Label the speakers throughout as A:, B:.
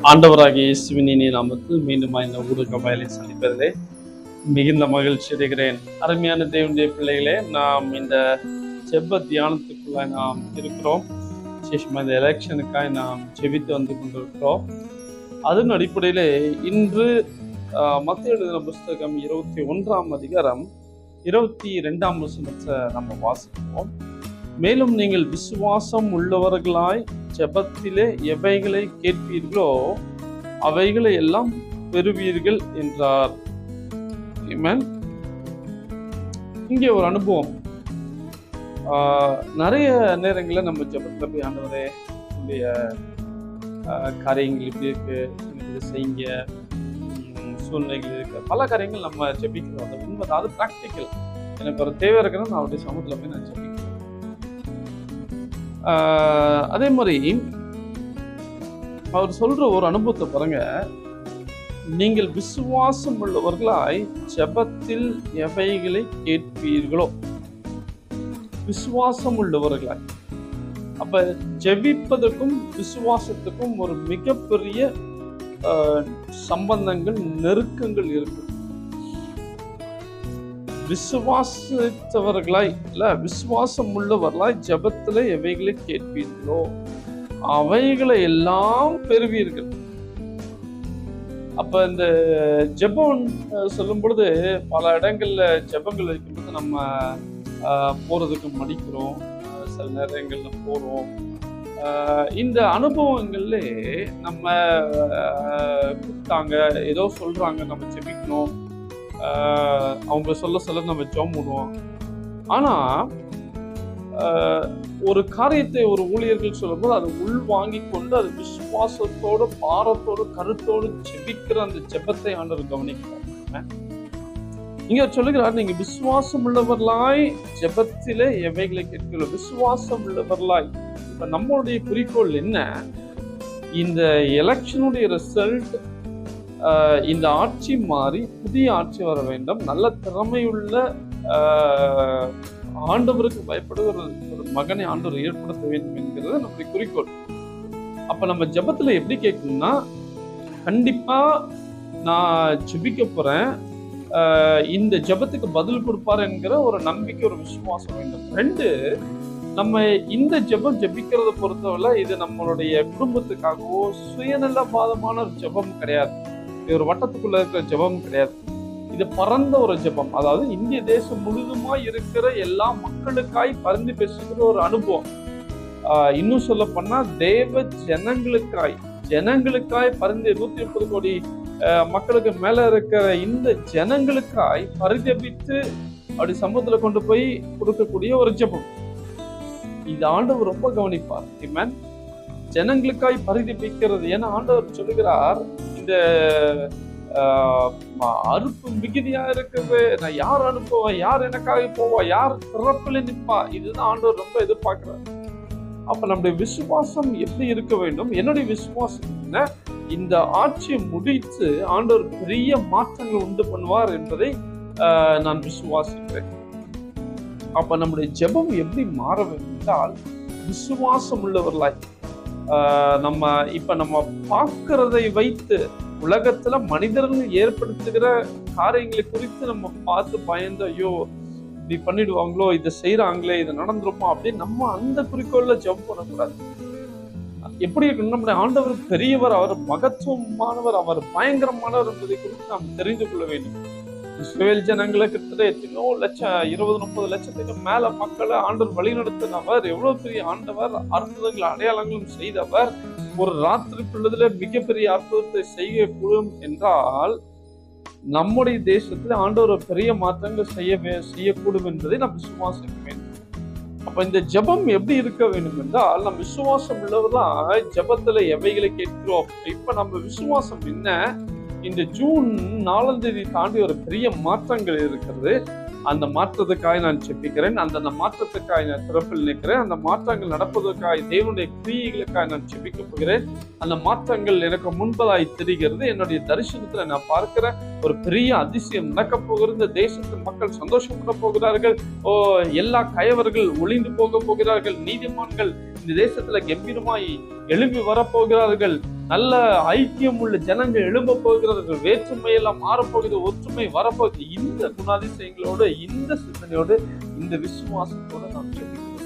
A: ஆண்டவராகிய இயேசுவின் இனிய நாமத்தில் மீண்டும் இந்த ஊடக வாயிலை சந்திப்பதிலே மிகுந்த மகிழ்ச்சி அடைகிறேன். அருமையான தேவனுடைய பிள்ளைகளே, நாம் இந்த ஜெப தியானத்துக்குள்ள நாம் இருக்கிறோம். விசேஷமா இந்த எலெக்ஷனுக்காக நாம் ஜெபித்து வந்து கொண்டிருக்கிறோம். அதன் அடிப்படையிலே இன்று மத்தேயு எழுதின புஸ்தகம் 21ஆம் அதிகாரம் 22ஆம் வசனத்தை நம்ம வாசிப்போம். மேலும் நீங்கள் விசுவாசம் உள்ளவர்களாய் ஜெபத்திலே எவைகளை கேட்பீர்களோ அவைகளை எல்லாம் பெறுவீர்கள் என்றார். இங்கே ஒரு அனுபவம். நிறைய நேரங்களில் நம்ம ஜெபத்தில் போய் ஆண்டவரே உங்களுடைய காரியங்கள் இப்படி இருக்கு, இது செய்யுங்க, சூழ்நிலைகள் இருக்கு, பல காரியங்கள் நம்ம ஜெபிக்கிறோம். அது உண்மை, அது ப்ராக்டிக்கல். எனக்கு ஒரு தேவை இருக்குன்னா நான் அவருடைய சமூகத்தில் போய் நான் ஜெபிக்கிறேன். அதே மாதிரி அவர் சொல்ற ஒரு அனுபவத்தை பாருங்க. நீங்கள் விசுவாசம் உள்ளவர்களாய் ஜெபத்தில் எவைகளை கேட்பீர்களோ, விசுவாசம் உள்ளவர்களாய். அப்ப ஜெபிப்பதற்கும் விசுவாசத்துக்கும் ஒரு மிகப்பெரிய சம்பந்தங்கள், நெருக்கங்கள் இருக்கு. விசுவாசித்தவர்களாய் இல்ல, விசுவாசம் உள்ளவர்களாய் ஜெபத்துல எவைகளை கேட்பீர்களோ அவைகளை எல்லாம் பெறுவீர்கள். அப்ப இந்த ஜெபம் சொல்லும் பொழுது பல இடங்கள்ல ஜெபங்கள் வைக்கும்போது நம்ம போறதுக்கு மடிக்கிறோம், சில நேரங்கள்ல போறோம். இந்த அனுபவங்கள்ல நம்ம கூப்பிட்டாங்க, ஏதோ சொல்றாங்க, நம்ம ஜெபிக்கணும், அவங்க சொல்ல நம்ம ஜெபம் பண்ணுவோம். ஆனா ஒரு காரியத்தை ஒரு ஊழியர்கள் சொல்லும்போது அதை உள் வாங்கி கொண்டு அது விசுவாசத்தோடு, பாரத்தோடு, கருத்தோடு ஜெபிக்கிற அந்த ஜெபத்தை ஆண்டவர் கவனிக்கிறார். இங்க சொல்லுகிறார், நீங்க விசுவாசம் உள்ளவர்களாய் ஜெபத்திலே எவைகளை கேட்கிறோம். விசுவாசம் உள்ளவர்களாய். இப்ப நம்மளுடைய குறிக்கோள் என்ன? இந்த எலெக்ஷனுடைய ரிசல்ட், இந்த ஆட்சி மாறி புதிய ஆட்சி வர வேண்டும், நல்ல திறமையுள்ள ஆண்டவருக்கு பயப்படுகிற ஒரு மகனை ஆண்டவர் ஏற்படுத்த வேண்டும் என்கிறது நம்முடைய குறிக்கோள். அப்ப நம்ம ஜெபத்துல எப்படி கேட்கணும்னா, கண்டிப்பா நான் ஜெபிக்க போறேன், இந்த ஜெபத்துக்கு பதில் கொடுப்பார் என்கிற ஒரு நம்பிக்கை, ஒரு விசுவாசம் வேண்டும். ரெண்டு, நம்ம இந்த ஜெபம் ஜெபிக்கிறத பொறுத்தவரை இது நம்மளுடைய குடும்பத்துக்காகவோ சுயநலவாதமான ஒரு ஜெபம் கிடையாது. இது ஒரு வட்டத்துக்குள்ள இருக்கிற ஜெபம் கிடையாது. இது பரந்த ஒரு ஜெபம். அதாவது இந்திய தேசம் முழுதுமா இருக்கிற எல்லா மக்களுக்காய் பரிந்து பேசுகிற ஒரு அனுபவம். இன்னும் சொல்ல போனா தேவ ஜனங்களுக்காய் பரிந்து 130 கோடி மக்களுக்கு மேல இருக்கிற இந்த ஜனங்களுக்காய் பரிதபித்து அப்படி சமூகத்துல கொண்டு போய் கொடுக்கக்கூடிய ஒரு ஜெபம். இது ஆண்டவர் ரொம்ப கவனிப்பார். ஆமென். ஜனங்களுக்காய் பரிதபிக்கிறது. ஏன்னா ஆண்டவர் சொல்லுகிறார், இந்த அறுப்பு மிகுதியா இருக்குது, நான் யார் அனுப்புவேன், யார் எனக்காக போவா, யார் திறப்பில் நிற்பா, இதுதான் ஆண்டவர் ரொம்ப எதிர்பார்க்கிறார். அப்ப நம்முடைய விசுவாசம் எப்படி இருக்க வேண்டும்? என்னுடைய விசுவாசம் என்ன? இந்த ஆட்சியை முடித்து ஆண்டவர் பெரிய மாற்றங்கள் உண்டு பண்ணுவார் என்பதை நான் விசுவாசிக்கிறேன். அப்ப நம்முடைய ஜெபம் எப்படி மாற வேண்டும் என்றால், விசுவாசம் உள்ளவர்களாய். நம்ம பார்க்கிறதை வைத்து உலகத்துல மனிதர்கள் ஏற்படுத்துகிற காரியங்களை குறித்து நம்ம பார்த்து பயந்து, ஐயோ இப்படி பண்ணிடுவாங்களோ, இதை செய்யறாங்களே, இது நடந்துருமா அப்படின்னு நம்ம அந்த குறிக்கோள்ல ஜெபம் பண்ணக்கூடாது. எப்படி இருக்கணும்? நம்முடைய ஆண்டவர் பெரியவர், அவர் மகத்துவமானவர், அவர் பயங்கரமானவர் என்பதை குறித்து நாம் தெரிந்து கொள்ள வேண்டும். இஸ்ரவேல் ஜனங்களை கிட்டத்தட்ட எத்தனையோ லட்சம், 20-30 லட்சத்துக்கு மேல மக்களை ஆண்டவர் வழிநடத்தினவர். எவ்வளவு பெரிய ஆண்டவர்! அற்புதங்கள், அடையாளங்களும் செய்தவர். ஒரு ராத்திரிக்குள்ளதுல மிகப்பெரிய அற்புதத்தை செய்யக்கூடும் என்றால் நம்முடைய தேசத்துல ஆண்டவர் பெரிய மாற்றங்கள் செய்யக்கூடும் என்பதை நாம் விசுவாசிக்க வேண்டும். அப்ப இந்த ஜெபம் எப்படி இருக்க வேண்டும் என்றால், நம்ம விசுவாசம் உள்ளவர்களா ஜெபத்துல எவைகளை கேட்கிறோம். இப்ப நம்ம விசுவாசம் என்ன? இந்த ஜூன் 4ஆம் தேதி தாண்டி ஒரு பெரிய மாற்றங்கள் இருக்கிறது. அந்த மாற்றத்துக்காக நான் ஜெபிக்கிறேன். அந்த மாற்றத்துக்காக நான் திறப்பில் நிற்கிறேன். அந்த மாற்றங்கள் நடப்பதற்காக, தேவனுடைய கிரியைகளுக்காக நான் ஜெபிக்க போகிறேன். அந்த மாற்றங்கள் எனக்கு முன்பதாய் தெரிகிறது. என்னுடைய தரிசனத்துல நான் பார்க்கிற ஒரு பெரிய அதிசயம் நடக்க போகிறது. இந்த தேசத்தின் மக்கள் சந்தோஷப்பட போகிறார்கள். எல்லா கயவர்கள் ஒளிந்து போக போகிறார்கள். நீதிமான்கள் இந்த தேசத்துல கம்பீரமாய் எழும்பி வரப்போகிறார்கள். நல்ல ஐக்கியம் உள்ள ஜனங்கள் எழும்ப போகிறார்கள். வேற்றுமையெல்லாம் மாறப்போகுது, ஒற்றுமை வரப்போகுது. இந்த குணாதிசயங்களோடு, இந்த சிந்தனையோடு, இந்த விசுவாசத்தோடு நாம் ஜெபிக்கிறோம்.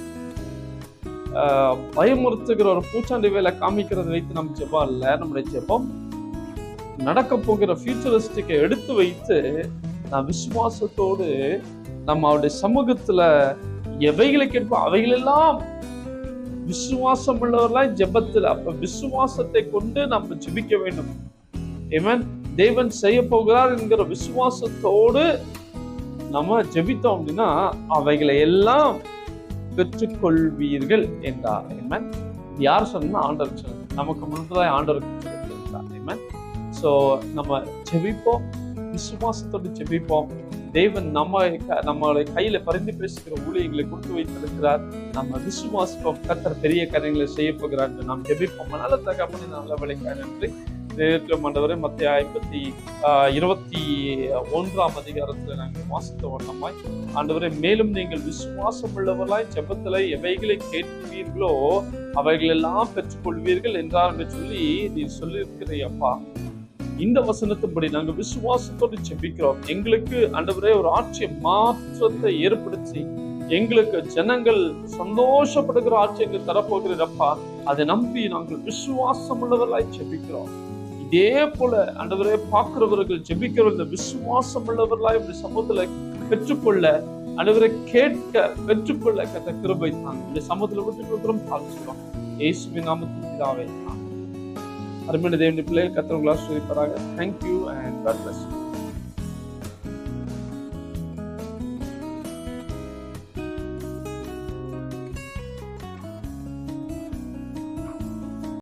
A: பயமுறுத்துகிற ஒரு பூச்சாண்டி வேலை காமிக்கிறது வைத்து நம்ம ஜெபம் இல்ல. நம்முடைய ஜெபம் நடக்க போகிற ஃபியூச்சரிஸ்டிக்கை எடுத்து வைத்து நான் விசுவாசத்தோடு நம்ம அவருடைய சமூகத்துல எவைகளை கேட்போம் அவைகளெல்லாம் விசுவாசம் உள்ளவர்களாய் ஜெபத்துல, அப்ப விசுவாசத்தை கொண்டு நம்ம ஜெபிக்க வேண்டும். ஆமென். தேவன் செய்ய போகிறார் என்கிற விசுவாசத்தோடு நம்ம ஜெபித்தோம் அப்படின்னா அவைகளை எல்லாம் பெற்றுக்கொள்வீர்கள் என்றார். ஆமென். யார் சொன்னா? ஆண்டவர் சொன்னார். நமக்கு முன்பதாக ஆண்டவருக்கு சொல்லியிருக்கிறார். ஆமென். சோ நம்ம ஜெபிப்போம், விசுவாசத்தோடு ஜெபிப்போம். தேவன் நம்மளை கையில பரிந்து பேசுகிற ஊழியர்களை கொடுத்து வைத்திருக்கிறார். நம்ம விசுவாசிப்போம். கர்த்தர் பெரிய காரியங்களை செய்ய போகிறார். நாம் ஜெபிப்போம். நல்ல தகப்பனே, நல்ல வேலைக்காக நன்றி. ஆண்டவரே, மத்தேயு 21 நாங்கள் வாசித்த வண்ணமாய் ஆண்டவரே, மேலும் நீங்கள் விசுவாசம் உள்ளவர்களாய் ஜெபத்திலே எவைகளை கேட்கிறீர்களோ அவைகளெல்லாம் பெற்றுக்கொள்வீர்கள் என்றார் என்று சொல்லி நீர் சொல்லியிருக்கிறீ அப்பா. இந்த வசனத்தின்படி நாங்கள் விசுவாசத்தோடு ஜெபிக்கிறோம். எங்களுக்கு ஆண்டவரே ஒரு ஆட்சி மாற்றத்தை ஏற்படுத்தி எங்களுக்கு ஜனங்கள் சந்தோஷப்படுகிற ஆட்சி எங்களுக்கு தரப்போகிறப்பா, அதை நம்பி நாங்கள் விசுவாசம் உள்ளவர்களாய் ஜெபிக்கிறோம். இதே போல ஆண்டவரே, பார்க்கிறவர்கள் ஜெபிக்கிறவர்கள் விசுவாசம் உள்ளவர்களாய் இப்படி சமூகத்துல பெற்றுக்கொள்ள, ஆண்டவரை கேட்க பெற்றுக்கொள்ள கத்த கிருபை தான். இந்த சமூகத்துல விட்டு கொடுக்கிறோம், தாழ்த்துகிறோம். இயேசுவின் நாமத்தில் பிதாவே. அருமையான தேவனுடைய பிள்ளைகள், கர்த்தர் உங்களை ஆசீர்வதிப்பாராக. Thank you and God bless you.